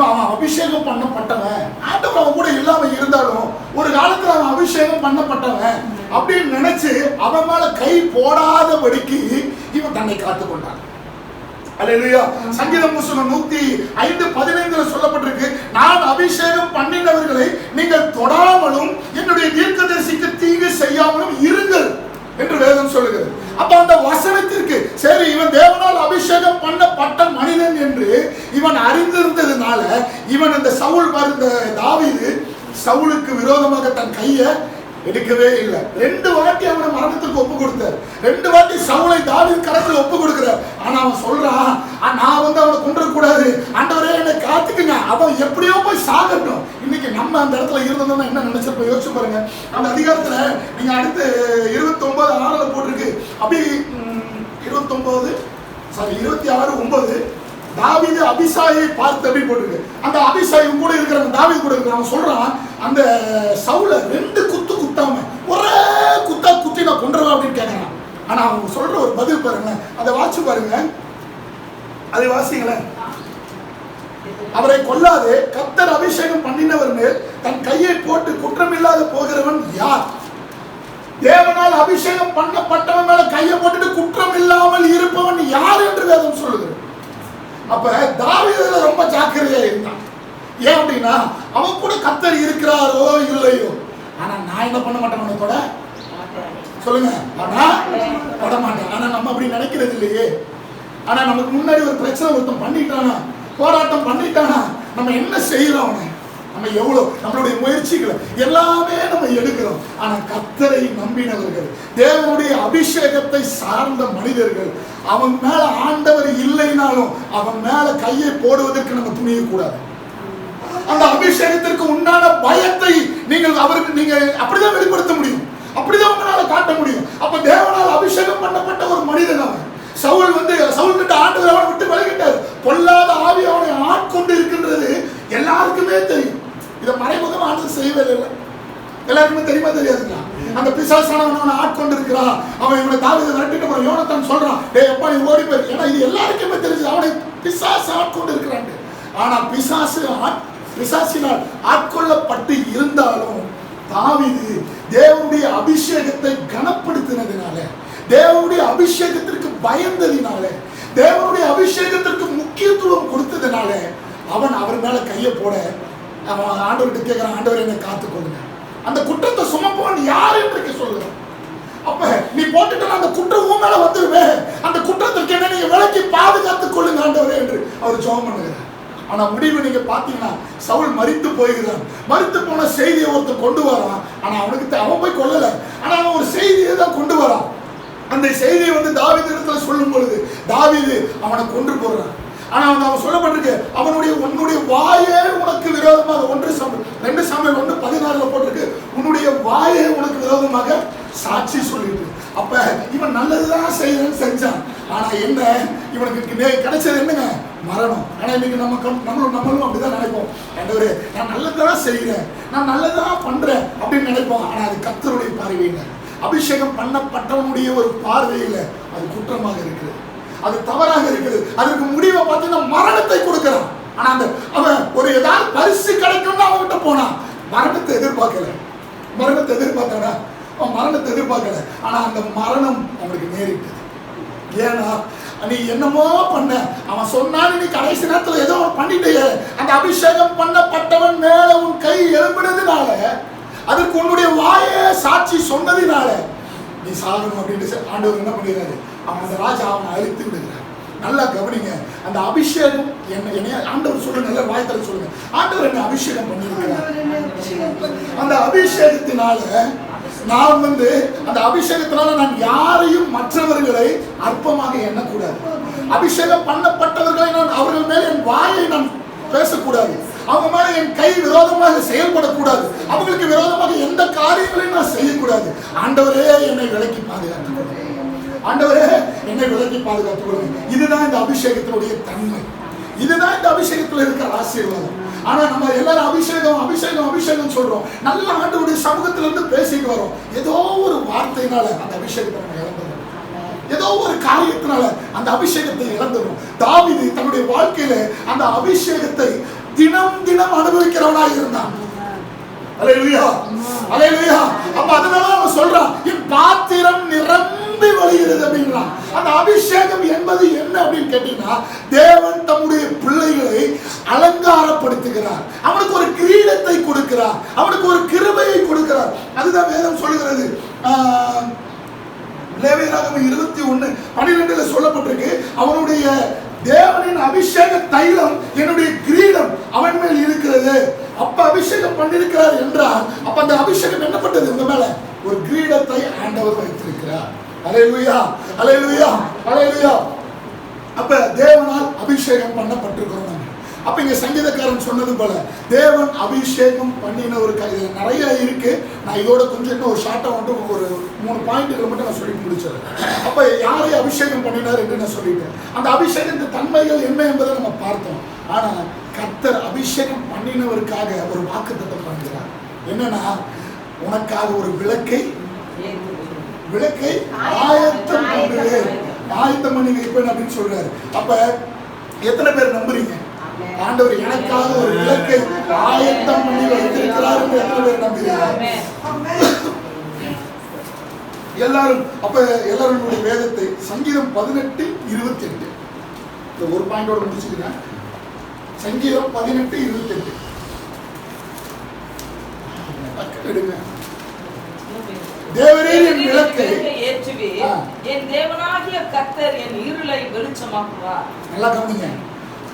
அவன் அபிஷேகம் பண்ணப்பட்டவன், ஆண்டவர் அவன் கூட இல்லாம இருந்தாலும் ஒரு காலத்துல அவன் அபிஷேகம் பண்ணப்பட்டவன் அப்படின்னு நினைச்சு அவன் மேல கை போடாதபடிக்கு இவன் தன்னை காத்துக்கொண்டான். அல்லேலூயா. சங்கீதம் 105:15 சொல்லப்பட்டிருக்கு, நான் அபிஷேகம் பண்ணினவர்களை நீங்கள் தொடாமலும் என்னுடைய தீர்க்கதரிசிக்கு தீங்கு செய்யாமலும் இருங்கள் என்று வேதம் சொல்லுகிறது. அப்ப அந்த வசனத்திற்கு சரி, இவன் தேவனால் அபிஷேகம் பண்ணப்பட்ட மனிதன் என்று இவன் அறிந்திருந்ததுனால இவன் இந்த சவுல் இந்த தாவீது சவுலுக்கு விரோதமாக தன் கையை எடுக்கவே இல்லை. 2 வாட்டி அவனை மரணத்துக்கு ஒப்பு கொடுத்தார். 2 வாட்டி சவுலை தாவீது கரத்தில் ஒப்பு கொடுக்கிறார். ஆனா அவன் சொல்றான், நான் அவனை கொன்றக்கூடாது, ஆண்டவரே என்னை காத்துக்குங்க, அவன் எப்படியோ போய் சாகட்டும். இன்னைக்கு நம்ம அந்த இடத்துல இருந்தோம்னா என்ன நினைச்சப்ப யோசிச்சு பாருங்க. அந்த அதிகாரத்துல நீங்க அடுத்து 29:6 போட்டிருக்கு. அப்படி 26:9 தாவீது அபிசாயை பார்த்து அப்படி போட்டிருக்கு. அந்த அபிசாயும் கூட இருக்கிற தாவீது கூட இருக்கிற அவன் சொல்றான், அந்த சவுல 2 குத்து குத்தாம ஒரே குத்தா குத்தி நான் கொன்றவன் அப்படின்னு கேட்கறான். ஆனா அவன் சொல்ற ஒரு பதில் பாருங்க, அதை வாசி பாருங்க, அதை வாசிங்களேன். அவரை கொல்லாது கர்த்தர் அபிஷேகம் பண்ணினவர் மேல் தன் கையை போட்டு குற்றமில்லாத போகிறவன் யார்? தேவனால் அபிஷேகம் பண்ணப்பட்டவன் மேல கையை போட்டுட்டு குற்றம் இல்லாமல் இருப்பவன் யார் என்று வேதம் சொல்லுகிறது. அப்ப தாவீது ரொம்ப ஜாக்கிரதையா இருந்தான். ஏன் அப்படின்னா அவன் கூட கர்த்தர் இருக்கிறாரோ இல்லையோ, ஆனா நான் என்ன பண்ண மாட்டேன், உனக்கோட சொல்லுங்க, ஆனா தொட மாட்டேன். ஆனா நம்ம அப்படி நினைக்கிறது இல்லையே. ஆனா நமக்கு முன்னாடி ஒரு பிரச்சனை ஒருத்தன் பண்ணிட்டானா, போராட்டம் பண்ணிட்டானா, நம்ம என்ன செய்யறோம்? அவனை நம்ம எவ்வளவு நம்மளுடைய முயற்சிகளை எல்லாமே நம்ம எடுக்கிறோம். ஆனா கர்த்தரை நம்பினவர்கள், தேவனுடைய அபிஷேகத்தை சார்ந்த மனிதர்கள், அவன் மேல ஆண்டவர் இல்லைனாலும் அவன் மேல கையை போடுவதற்கு நம்ம துணியக்கூடாது. அந்த அபிஷேகத்திற்கு உண்டான பயத்தை நீங்க அப்படிதான் வெளிப்படுத்த முடியும், அப்படிதான் உங்களால காட்ட முடியும். அப்ப தேவனால் அபிஷேகம் பண்ணப்பட்ட ஒரு மனிதன் அவன். சவுல் கிட்ட ஆண்டவர் அவனை விட்டு விலகிட்டார். பொல்லாத ஆவி அவனை ஆட்கொண்டு இருக்கின்றது எல்லாருக்குமே தெரியும். இதை மறைமுகம் ஆண்டவர் செய்யவே இல்லை. எல்லாருக்குமே தெரியுமா தெரியாதுங்களா? அந்த பிசாசானவன் அவனை ஆட்கொண்டு இருக்கிறான். அவன் இவனை தாவீதை விரட்டிட்டு போறான். யோனத்தான் சொல்றான், டேய் அப்பா நீ ஓடி போய், ஏன்னா இது எல்லாருக்குமே தெரிஞ்சு அவனை பிசாசு ஆட்கொண்டு இருக்கிறான். ஆனா பிசாசினால் ஆட்கொள்ளப்பட்டு இருந்தாலும் தாவீது தேவனுடைய அபிஷேகத்தை கனப்படுத்தினதினால, தேவனுடைய அபிஷேகத்திற்கு பயந்ததினால, தேவனுடைய அபிஷேகத்திற்கு முக்கியத்துவம் கொடுத்ததினால அவன் அவர் மேல கையை போட அவன் ஆண்டவர்கிட்ட கேட்கிறான், ஆண்டவர் என்னை காத்துக்கொள்ளுங்க. அந்த குற்றத்தை சுமப்பவன் யார் என்று சொல்லுறான். அப்ப நீ போட்டுட்டு அந்த குற்றம் உன் மேல வந்துருவே, அந்த குற்றத்திற்கு என்ன நீங்க விலக்கி பாதுகாத்துக் கொள்ளுங்க ஆண்டவரே என்று அவர் ஜெபம் பண்ணுகிறார். ஆனா முடிவு நீங்க பாத்தீங்கன்னா சவுல் மரித்து போய்கிறான். மரித்து போன செய்தியை ஒருத்தர் கொண்டு வரான். ஆனா அவன் போய் கொல்லல, ஆனா அவன் ஒரு செய்தியை தான் கொண்டு வரான். அந்த செய்தியை தாவீது இடத்துல சொல்லும் பொழுது தாவீது அவனை கொன்று போடுறான். ஆனா அவன் சொல்லப்பட்டிருக்கு, உன்னுடைய வாயே உனக்கு விரோதமாக 2 சாமுவேல் 1:16 போட்டிருக்கு, உன்னுடைய வாயே உனக்கு விரோதமாக சாட்சி சொல்லிட்டு. அப்ப இவன் நல்லதுதான் செய்யறேன்னு செஞ்சான். ஆனா என்ன, இவனுக்கு கிடைச்சது என்னங்க? மரணம். ஆனா இன்னைக்கு நம்மளும் அப்படிதான் நினைப்போம், ஆண்டவரே நான் நல்லதான் செய்யறேன், நான் நல்லதான் பண்றேன் அப்படின்னு நினைப்போம். ஆனா அது கர்த்தருடைய பார்வையில, அபிஷேகம் பண்ணப்பட்டவனுடைய ஒரு பார்வையில அது குற்றமாக இருக்குது, அது தவறாக இருக்குது. அதற்கு முடிவை பார்த்தீங்கன்னா மரணத்தை கொடுக்கிறான். ஆனா அவன் ஒரு ஏதாவது பரிசு கிடைக்கும்னு அவன்கிட்ட போனான். மரணத்தை எதிர்பார்க்கல. அவன் மரணத்தை எதிர்பார்க்கல. ஆனா அந்த மரணம் அவனுக்கு நேரிட்டது. ஏன்னா நீ என்னமோ பண்ண, அவன் சொன்னாலும் நீ கடைசி நேரத்தில் ஏதோ பண்ணிட்டே. அந்த அபிஷேகம் பண்ணப்பட்டவன் மேல உன் கை எழும்பினதுனால, அதற்கு உன்னுடைய வாயே சாட்சி சொன்னதினால நீ சாகணும் அப்படின்னு ஆண்டவர் என்ன பண்ணிடுறாரு, அவன் அந்த ராஜா அவனை அழித்து விடுகிறார். நல்லா கவனிங்க, அந்த அபிஷேகம் என்ன ஆண்டவர் சொல்லுங்க, நல்ல வாய்த்தல சொல்லுங்க, ஆண்டவர் என்ன அபிஷேகம் பண்ணிருக்கிறார். அந்த அபிஷேகத்தினால நான் அந்த அபிஷேகத்தினால நான் யாரையும் மற்றவர்களை அற்பமாக எண்ணக்கூடாது. அபிஷேகம் பண்ணப்பட்டவர்களை நான் அவர்கள் மேல் என் வாயை நான் பேசக்கூடாது. அவங்க மேல என் கை விரோதமாக செயல்படக்கூடாது. அவங்களுக்கு விரோதமாக எந்த காரியங்களையும் நான் செய்யக்கூடாது. ஆண்டவரே என்னை விலக்கி பாதுகாத்துக் கொள்ளுங்க, ஆண்டவரே என்னை விலக்கி பாதுகாத்துக் கொள்ளுங்க. இதுதான் இந்த அபிஷேகத்தினுடைய தன்மை, இதுதான் இந்த அபிஷேகத்தில் இருக்கிற ஆசீர்வாதம். ஆனா நம்ம எல்லாரும் அபிஷேகம் சொல்றோம், நல்ல ஆண்டவருடைய சமூகத்திலிருந்து பேசிட்டு வரோம். ஏதோ ஒரு வார்த்தையினால அந்த அபிஷேகத்தை நம்ம இழந்துடும், ஏதோ ஒரு காரியத்தினால அந்த அபிஷேகத்தை இழந்துடும். தாவீது தன்னுடைய வாழ்க்கையில அந்த அபிஷேகத்தை தினம் அனுபவிக்கிறவனாக இருந்தான். அல்லேலூயா, அல்லேலூயா. அப்ப அதனால அவன் சொல்றான், என் பாத்திரம் நிரம்பி வழிகிறது அப்படின்றான். அந்த அபிஷேகம் என்பது என்ன அப்படின்னு கேட்டீங்கன்னா, தேவன் தம்முடைய பிள்ளைகளை அலங்காரப்படுத்துகிறார், அவனுக்கு ஒரு கிரீடத்தை கொடுக்கிறார், அவனுக்கு ஒரு கிருபையை கொடுக்கிறார். அதுதான் வேதம் சொல்லுகிறது. லேவியராகமம் 21:12 சொல்லப்பட்டிருக்கு, அவனுடைய தேவனின் அபிஷேக தைலம் என்னுடைய கிரீடம் அவன் மேல் இருக்கிறது. அப்ப அபிஷேகம் பண்ணிருக்கிறார் என்றால், அப்ப அந்த அபிஷேகம் என்ன பண்றது, உங்க மேல ஒரு கிரீடத்தை ஆண்டவர் வைத்திருக்கிறார். அல்லேலூயா, அல்லேலூயா, அல்லேலூயா. அப்ப தேவனால் அபிஷேகம் பண்ணப்பட்டிருக்கிறோம். அப்ப இங்க சங்கீதக்காரன் சொன்னது போல தேவன் அபிஷேகம் பண்ணின ஒரு இதுல நிறைய இருக்கு. நான் இதோட கொஞ்சம் இன்னும் ஒரு ஷார்ட்டா ஒரு 3 பாயிண்ட்களை மட்டும் நான் சொல்லி முடிச்சிடறேன். அப்ப யாரை அபிஷேகம் பண்ணினார் என்று நான் சொல்லிட்டேன். அந்த அபிஷேகத்தின் தன்மைகள் என்ன என்பதை நம்ம பார்த்தோம். ஆனா கர்த்தர் அபிஷேகம் பண்ணினவருக்காக ஒரு வாக்குத்தத்தம் பண்ணுகிறார். என்னன்னா, உனக்காக ஒரு விளக்கை ஆயத்தம் பண்ணி வைப்பேன் அப்படின்னு சொல்றாரு. அப்ப எத்தனை பேர் நம்புறீங்க, ஆண்டவர் எனக்காக ஒரு விளக்கை ஆயத்தம் பண்ணி வைத்திருக்கிறார் என்று எத்தனை பேர் நம்புகிறீங்க? எல்லாரும் அப்ப எல்லாருடைய வேதத்தை சங்கீதம் 18:28 இந்த ஒரு பாயிண்டோட முடிச்சுக்கிறேன். சங்கீதம் 18:28 எடுங்க. தேவரே என் விளக்கை ஏற்றுவே, என் தேவனாகிய கர்த்தர் என் இருளை வெளிச்சமாக்குவார். நல்லா கவனிங்க.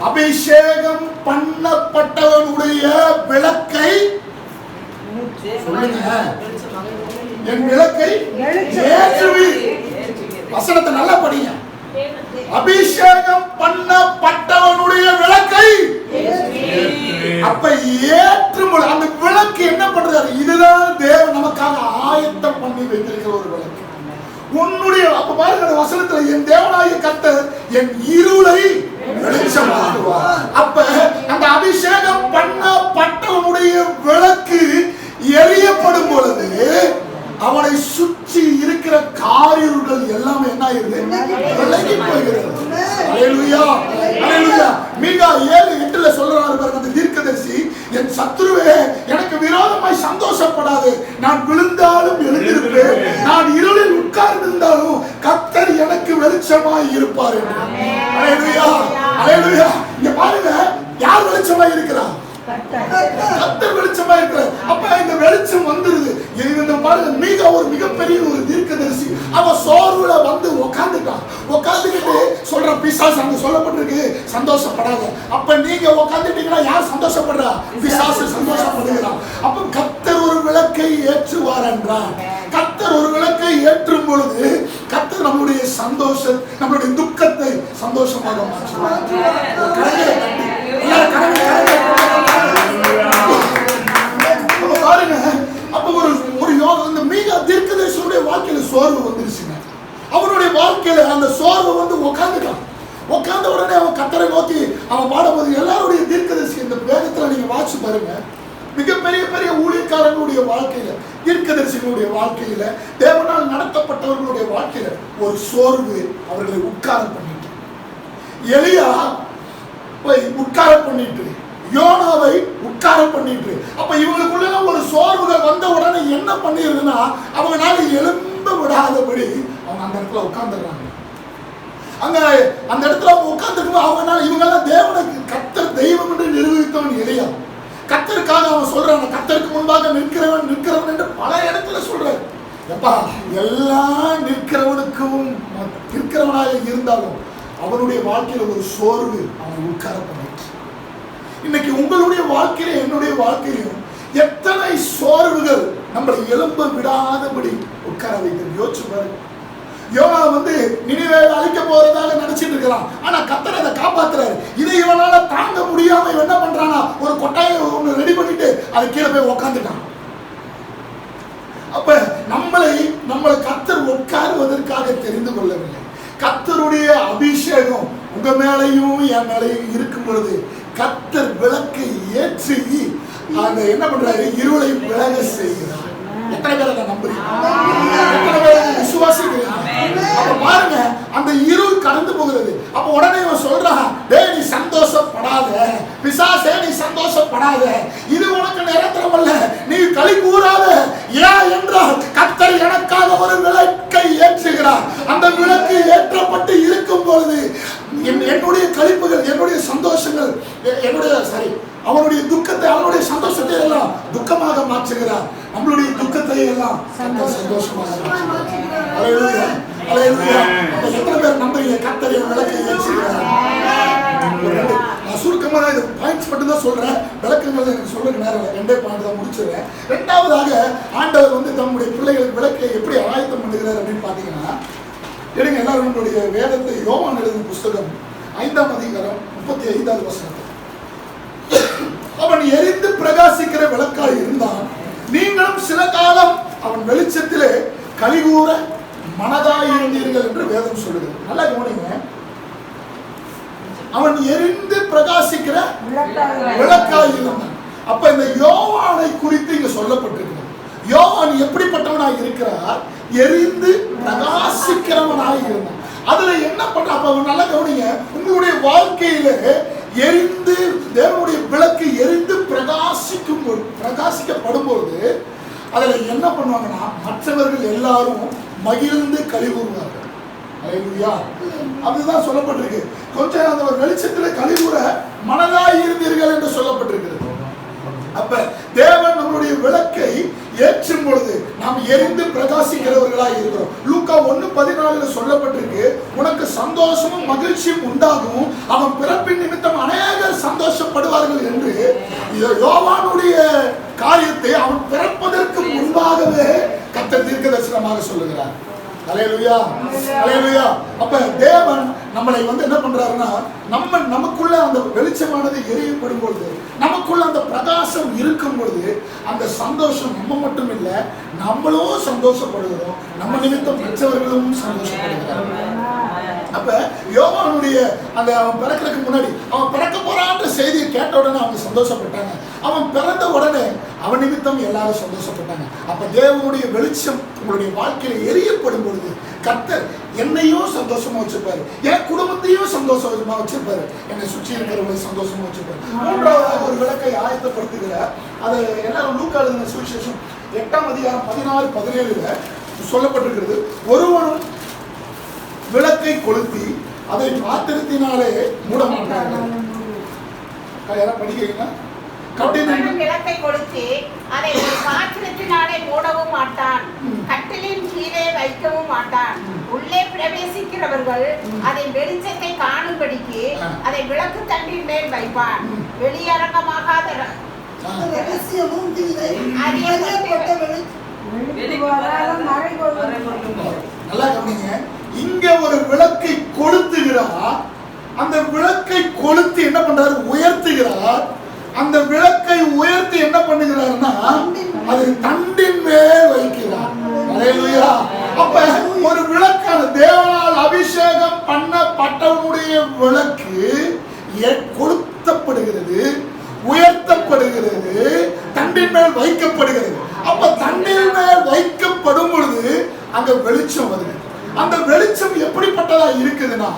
அபிஷேகம் பண்ணப்பட்டவனுடைய விளக்கை சொல்லுங்க, என் விளக்கை ஏற்றுவீர். வசனத்தை நல்லா படிங்க. அபிஷேகம் பண்ணப்பட்டவனுடைய விளக்கை அப்ப ஏற்றும் அந்த விளக்கு என்ன பண்றாரு? இதுதான் தேவன் நமக்காக ஆயத்தம் பண்ணி வைத்திருக்கிற ஒரு விளக்கு. உன்னுடைய அப்ப பாருங்க வசனத்துல, என் தேவனாகிய கர்த்தர் என் இருளை வெளிச்சமாக்குவார். அப்ப அந்த அபிஷேகம் பண்ணப்பட்டவனுடைய விளக்கு எரியப்படும் பொழுது அவனை சுற்றி இருக்கிற காரிருள்கள் எல்லாமே என்ன ஆயிருது? விலகி போகிறது. அல்லேலூயா, அல்லேலூயா. மீகா 7:8 சொல்றாரு பாருங்க அந்த தீர்க்கதரிசி, என் சத்துருவே எனக்கு விரோதமாய் சந்தோஷப்படாது, நான் விழுந்தாலும் எழுந்திருப்பேன், நான் இருளில் உட்கார்ந்திருந்தாலும் கர்த்தர் எனக்கு வெளிச்சமாய் இருப்பார் என்று. அல்லேலூயா, அல்லேலூயா. இங்க பாருங்க, யார் வெளிச்சமாய் இருக்கிறார்? கர்த்தர் வெளிச்சமா இருக்கிறார். அப்ப இந்த வெளிச்சம் வந்துருது. இந்த பாருங்க, மீகா ஒரு மிகப்பெரிய ஒரு தீர்க்கதரிசி. அவன் சோர்வுல வந்து உட்கார்ந்துட்டான். உட்கார்ந்துக்கிட்டு சொல்ற பிசாசு அங்க சொல்லப்பட்டிருக்கு, சந்தோஷப்படாத. அப்ப நீங்க உட்கார்ந்துட்டீங்கன்னா யார் சந்தோஷப்படுறா? பிசாசு சந்தோஷப்படுகிறான். அப்ப கர்த்தர் ஒரு விளக்கை ஏற்றுவார் என்றார். கர்த்தர் ஒரு விளக்கை ஏற்றும் பொழுது கர்த்தர் நம்முடைய சந்தோஷம், நம்முடைய துக்கத்தை சந்தோஷமாக மாற்றுவார். பாருங்க, அப்ப ஒரு யோகம் இந்த மீகா தீர்க்கதரிசியுடைய வாழ்க்கையில சோர்வு வந்துருச்சுங்க. அவருடைய வாழ்க்கையில அந்த சோர்வு வந்து உட்கார்ந்துட்டான். உட்கார்ந்த உடனே அவன் கர்த்தரை நோக்கி அவன் பாடும்போது, எல்லாருடைய தீர்க்கதரிசி இந்த வேதத்துல நீங்க வாசிச்சு பாருங்க, மிகப்பெரிய பெரிய ஊழியக்காரர்களுடைய வாழ்க்கையில, தீர்க்கதரிசிகளுடைய வாழ்க்கையில, தேவனால் நடத்தப்பட்டவர்களுடைய வாழ்க்கையில ஒரு சோர்வு அவர்களை உட்கார பண்ணிட்டு, எலியா உட்கார பண்ணிட்டு, யோனாவை உட்கார பண்ணிட்டு, அப்ப இவங்களுக்குள்ள ஒரு சோர்வுகள் வந்த உடனே என்ன பண்ணிருதுன்னா, அவங்களால எழும்ப விடாதபடி அவங்க அந்த இடத்துல உட்கார்ந்துடுறாங்க. அங்க அந்த இடத்துல அவங்க உட்கார்ந்துருக்கும் அவங்களால இவங்கெல்லாம் தேவனுக்கு கர்த்தர் தெய்வம் என்று நிரூபித்தவன் எலியா. கர்த்தருக்காக அவன் சொல்றான், கர்த்தருக்கு முன்பாக நிற்கிறவன் என்று பல இடத்துல சொல்றாரு. எப்பா, எல்லாம் நிற்கிறவனாக இருந்தாலும் அவனுடைய வாழ்க்கையில ஒரு சோர்வு அவனை உட்கார பண்ணிட்டு. இன்னைக்கு உங்களுடைய வாழ்க்கையில என்னுடைய வாழ்க்கையிலும் எத்தனை சோர்வுகள் நம்மளை எழும்ப விடாதபடி உட்கார வைக்கிறது. யோசிச்சு பாருங்க. யோனா வந்து நினிவேவை அழிக்க போறதாக நினைச்சிட்டு இருக்கலாம். ஆனா கர்த்தர் அதை காப்பாத்துறாரு. இதை இவனால தாங்க முடியாம இவன் என்ன பண்றானா, ஒரு கொட்டாயை ஒண்ணு ரெடி பண்ணிட்டு அது கீழே போய் உட்காந்துட்டான். அப்ப நம்மளை கர்த்தர் உட்காருவதற்காக தெரிந்து கொள்ளவில்லை. கர்த்தருடைய அபிஷேகம் உங்க மேலையும் என் மேலையும் இருக்கும் பொழுது கர்த்தர் விளக்கை ஏற்றி அந்த என்ன பண்றாரு, இருளை விலக செய்கிறார். எத்தனை பேர் அதை நம்புறீங்க? எத்தனை பேர் அதை விசுவாசிக்கிறீங்க? அப்ப பாருங்க, அந்த இருள் கடந்து போகிறது. அப்ப உடனே இவன் சொல்றான், டேய் நீ சந்தோஷப்படாத, பிசாசே நீ சந்தோஷப்படாத, இது உனக்கு நிரந்தரம் அல்ல, நீ களி கூறாத. ஏன் என்றால் கர்த்தர் எனக்காக ஒரு விளக்கை ஏற்றுகிறார். அந்த விளக்கு ஏற்றப்பட்டு இருக்கும் பொழுது என்னுடைய களிப்புகள், என்னுடைய சந்தோஷங்கள், அவனுடைய துக்கத்தை, அவனுடைய சந்தோஷத்தை எல்லாம் துக்கமாக மாற்றுகிறார். நம்மளுடைய துக்கத்தை எல்லாம் சந்தோஷமாக மாற்றுகிறார். அல்லேலூயா, அல்லேலூயா. எத்தனை பேர் நம்புறீங்க கர்த்தர் விளக்கை ஏற்றுகிறார்? நான் சுருக்கமா இது பாயிண்ட்ஸ் மட்டும் தான் சொல்றேன். விளக்கங்கள் எனக்கு சொல்லுங்க நேரம் இல்லை. 2 பாயிண்ட் தான் முடிச்சிருக்கேன். ரெண்டாவதாக ஆண்டவர் வந்து தம்முடைய பிள்ளைகளுக்கு விளக்கை எப்படி ஆயத்தம் பண்ணுகிறார் அப்படின்னு பாத்தீங்கன்னா, எடுங்க எல்லாரும் நம்மளுடைய வேதத்தை யோவான் எழுதின புஸ்தகம் 5ஆம் அதிகாரம் 35வது வசனம். அவன் எரிந்து பிரகாசிக்கிற விளக்காய் இருந்தான், நீங்களும் சில காலம் அவன் வெளிச்சத்திலே கலிகூற மனதாய் இருந்தீர்கள் என்று வேதம் சொல்லுகிறது. நல்லா கவனிங்க. அவன் எரிந்து பிரகாசிக்கிற விளக்காய் இருந்தான். அப்ப இந்த யோவானை குறித்து இங்க சொல்லப்பட்டிருக்கிறது. யோவான் எப்படிப்பட்டவனாய் இருக்கிறார்? எரிந்து பிரகாசிக்கிறவனாய் இருந்தான். அதுல என்ன பண்ற? அப்ப அவன் நல்லா கவனிங்க. உங்களுடைய வாழ்க்கையில எரிந்து தேவனுடைய விளக்கு எரிந்து பிரகாசிக்கப்படும் பொழுது அதுல என்ன பண்ணுவாங்கன்னா, மற்றவர்கள் எல்லாரும் மகிழ்ந்து களி கூறுவார்கள். அல்லேலூயா. அதுதான் சொல்லப்பட்டிருக்கு. கொஞ்சம் அந்த ஒரு வெளிச்சத்துல களி கூற மனதாய் இருந்தீர்கள் என்று சொல்லப்பட்டிருக்கிறது. அப்ப தேவன் நம்மளுடைய விளக்கை ஏற்றும் பொழுது நாம் எரிந்து பிரகாசிக்கிறவர்களாய் இருக்கிறோம். லூக்கா 1:14 சொல்லப்பட்டிருக்கு, உனக்கு சந்தோஷமும் மகிழ்ச்சியும் உண்டாகும், அவன் பிறப்பின் நிமித்தம் அநேகர் சந்தோஷப்படுவார்கள் என்று. யோவானுடைய காரியத்தை அவன் பிறப்பதற்கு முன்பாகவே கர்த்தர் தீர்க்கதரிசனமாக சொல்லுகிறார். அல்லேலூயா, அல்லேலூயா. அப்ப தேவன் நம்மளை என்ன பண்றாருன்னா, நமக்குள்ள அந்த வெளிச்சமானது எரியப்படும் பொழுது, நமக்குள்ள அந்த பிரகாசம் இருக்கும் பொழுது, அந்த சந்தோஷம் நம்ம மட்டும் இல்ல, நம்மளும் சந்தோஷப்படுகிறோம், நம்ம நிமித்தம் மற்றவர்களும் சந்தோஷப்படுகிறார். அப்ப யோவானுடைய அந்த அவன் பிறக்கிறதுக்கு முன்னாடி அவன் பிறக்க போறான்ற செய்தியை கேட்ட உடனே அவங்க சந்தோஷப்பட்டாங்க. அவன் பிறந்த உடனே அவன் நிமித்தம் எல்லாரும் சந்தோஷப்பட்டாங்க. அப்ப தேவனுடைய வெளிச்சம் உங்களுடைய வாழ்க்கையில எரியப்படும் பொழுது கர்த்தர் என்னையும் சந்தோஷமா வச்சிருப்பாரு, என் குடும்பத்தையும் சந்தோஷமா வச்சிருப்பாரு, என்னை சுற்றி இருக்கிறவங்களை சந்தோஷமா வச்சிருப்பாரு. மூன்றாவது ஒரு விளக்கை ஆயத்தப்படுத்துகிறார். அதை எல்லாரும் லூக்கா எழுதின சுவிசேஷம் 8ஆம் அதிகாரம் 16-17 சொல்லப்பட்டிருக்கிறது. ஒருவனும் விளக்கை கொளுத்தி அதை பாத்திரத்தினாலே மூட மாட்டார்கள். படிக்கிறீங்களா? விளக்கை கொளுத்தி அதை ஒரு பாத்திரத்தினாலே மூடவும் மாட்டான், கட்டிலின் கீழே வைக்கவும் மாட்டான். உள்ளே பிரவேசிக்கிறவர்கள் அதை வெளிச்சத்தை காணும்படிக்கு அதை விளக்கு தண்டின் மேல் வைப்பான். வெளியரங்கமாகாத ரகசியமும் நல்லா கவனிங்க. இங்க ஒரு விளக்கை கொளுத்துகிறார். அந்த விளக்கை கொளுத்தி என்ன பண்றாரு? உயர்த்துகிறார். அந்த விளக்கை உயர்த்தி என்ன பண்ணுகிறார்னா, அது தண்டின் மேல் வைக்கிறார். அல்லேலூயா. அப்ப ஒரு விளக்கான தேவனால் அபிஷேகம் பண்ணப்பட்டவனுடைய விளக்கு கொளுத்தப்படுகிறது, உயர்த்தப்படுகிறது, தண்டின் மேல் வைக்கப்படுகிறது. அப்ப தண்டின் மேல் வைக்கப்படும் பொழுது அங்க வெளிச்சம் வருது. அந்த வெளிச்சம் எப்படிப்பட்டதா இருக்குதுன்னா,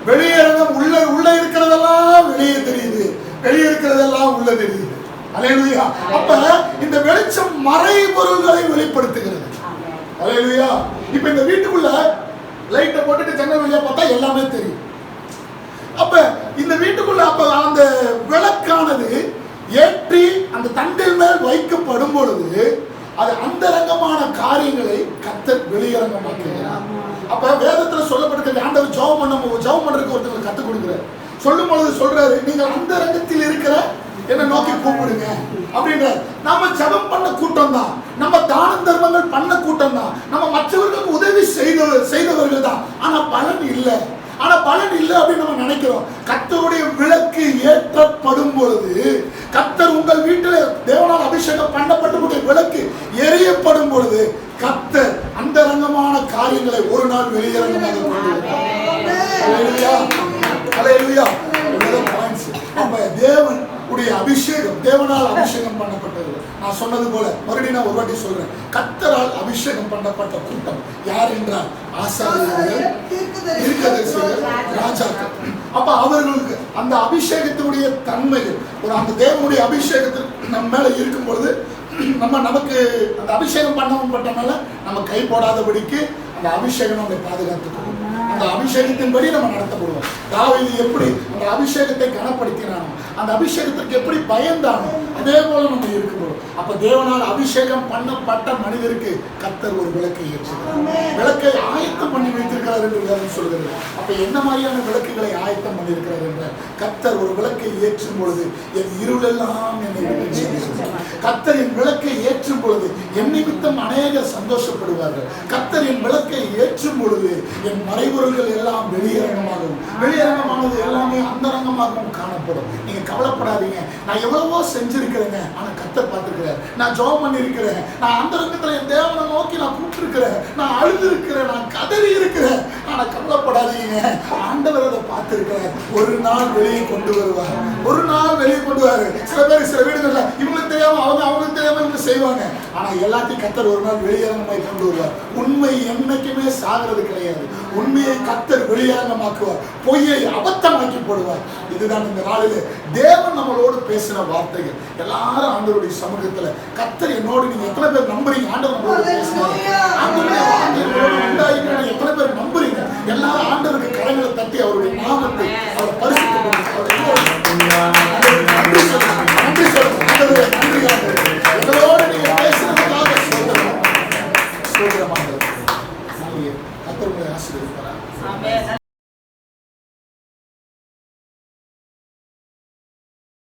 வெளியேறதும் உள்ள இருக்கிறதெல்லாம் வெளியே தெரியுது, வெளியே இருக்கிறதெல்லாம் உள்ள தெரியுது. அல்லேலூயா. அப்ப இந்த வெளிச்சம் மறைபொருள்களை வெளிப்படுத்துகிறது. அல்லேலூயா. இப்ப இந்த வீட்டுக்குள்ள லைட்டை போட்டுட்டு ஜன்னல் வழியா பார்த்தா எல்லாமே தெரியும். அப்ப இந்த வீட்டுக்குள்ள அப்ப அந்த விளக்கானது ஏற்றி அந்த தண்டில் மேல் வைக்கப்படும் பொழுது அது அந்தரங்கமான காரியங்களை கர்த்தர் வெளியரங்கமாக்குகிறார். அப்ப வேதத்துல சொல்லப்பட்டிருக்கிறது, ஆண்டவர் ஜெபம் பண்றதுக்கு ஒருத்தர் கற்றுக் கொடுக்கிறார். சொல்லும் பொழுது சொல்றாரு, நீங்க அந்தரங்கத்தில் இருக்கிற என்ன நோக்கி கூப்பிடுங்க அப்படின்றார். நாம ஜெபம் பண்ண கூட்டம் தான், நம்ம தான தர்மங்கள் பண்ண கூட்டம் தான், நம்ம மற்றவர்களுக்கு உதவி செய்தவர்கள் தான். ஆனா பலன் இல்லை. ஆனா பலன் இல்லை அப்படின்னு நம்ம நினைக்கிறோம். கர்த்தருடைய விளக்கு ஏற்றப்படும் பொழுது, கர்த்தர் உங்கள் வீட்டில் தேவனால் அபிஷேகம் பண்ணப்பட்ட விளக்கு எரியப்படும் பொழுது கர்த்தர் அந்தரங்கமான காரியங்களை ஒரு நாள் வெளியரங்கமாக கொண்டு தேவன் உடைய அபிஷேகம், தேவனால் அபிஷேகம் பண்ணப்பட்டது. நான் சொன்னது போல மறுபடியும் நான் ஒரு வாட்டி சொல்றேன், கர்த்தரால் அபிஷேகம் பண்ணப்பட்ட கூட்டம் யார் என்றால் ஆசாரியர்கள், தீர்க்கதரிசிகள், ராஜாக்கள். அப்ப அவர்களுக்கு அந்த அபிஷேகத்தினுடைய தன்மைகள், ஒரு அந்த தேவனுடைய அபிஷேகத்தில் நம்ம மேல இருக்கும் பொழுது நமக்கு அந்த அபிஷேகம் பண்ணப்பட்டனால நம்ம கை போடாதபடிக்கு அந்த அபிஷேகம் நம்மை பாதுகாத்துக்கணும். அந்த அபிஷேகத்தின்படி நம்ம நடத்தப்படுவோம். தாவீது எப்படி அந்த அபிஷேகத்தை கனப்படுத்தினானோ, அந்த அபிஷேகத்திற்கு எப்படி பயந்தானோ, அதே போல நம்ம இருக்கிறோம். அப்ப தேவனால் அபிஷேகம் பண்ணப்பட்ட மனிதருக்கு கர்த்தர் ஒரு விளக்கை ஏற்றுகிறார், விளக்கை ஆயத்தம் பண்ணி வைத்திருக்கிறார் என்று வேதம் சொல்கிறது. அப்ப என்ன மாதிரியான விளக்குகளை ஆயத்தம் பண்ணியிருக்கிறார் என்ற கர்த்தர் ஒரு விளக்கை ஏற்றும் பொழுது என் இருளெல்லாம் என்னை கர்த்தர் என் விளக்கை ஏற்றும் பொழுது என் நிமித்தம் அநேகர் சந்தோஷப்படுவார்கள். கர்த்தர் என் விளக்கை ஏற்றும் பொழுது என் மறைபொருள்கள் எல்லாம் வெளியரங்கமாகவும், வெளியரங்கமானது எல்லாமே அந்தரங்கமாகவும் காணப்படும். நீங்க கவலைப்படாதீங்க. நான் எவ்வளவோ செஞ்சிருக்கிறேங்க, ஆனா கர்த்தர் பார்த்திருக்கிறார். நான் ஜெபம் பண்ணி இருக்கிறேன், நான் அந்தரங்கத்துல என் தேவனை நோக்கி நான் கூப்பிட்டு இருக்கிறேன், நான் அழுது இருக்கிறேன், நான் கதறி இருக்கிறேன். ஆனா கவலைப்படாதீங்க, ஆண்டவர் அதை பார்த்திருக்கிறார். ஒரு நாள் வெளியே கொண்டு வருவார், ஒரு நாள் வெளியே கொண்டு வருவார். சில வீடுகள்ல இவங்களுக்கு தெரியாம அவங்களுக்கு தெரியாம இவங்க செய்வாங்க. ஆனா எல்லாத்தையும் கர்த்தர் ஒரு நாள் வெளியரங்கமாய் கொண்டு வருவார். உண்மை என்னைக்குமே சாகிறது கிடையாது. உண்மையை கர்த்தர் வெளியரங்கமாக்குவார், பொய்யை அபத்தமாக்கி போடுவார். இதுதான் இந்த நாளில் தேவன் நம்மளோடு பேசின வார்த்தைகள். எல்லாரும் ஆண்டவருடைய சமூகத்துல கர்த்தர் என்னோடு, நீங்க எத்தனை பேர் நம்புறீங்க ஆண்டவர் நம்மளோட பேசினாரு, ஆண்டவருடைய வார்த்தைகளோடு உண்டாயிருக்கிறார், எத்தனை பேர் நம்புறீங்க? எல்லாரும் ஆண்டவருக்கு கரங்களை தட்டி அவருடைய நாமத்தை அவர் பரிசுத்தப்படுத்த